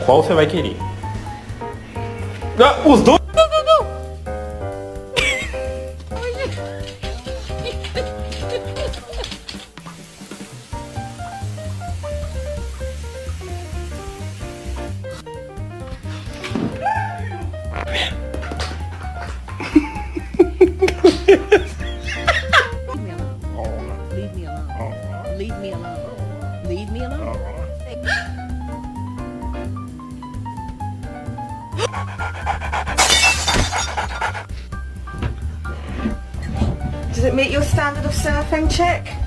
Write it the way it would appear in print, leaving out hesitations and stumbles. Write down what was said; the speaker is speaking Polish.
Qual você vai querer? Ah, os dois? Leave me alone. Leave me alone. Leave me alone. Does it meet your standard of surfing, chick?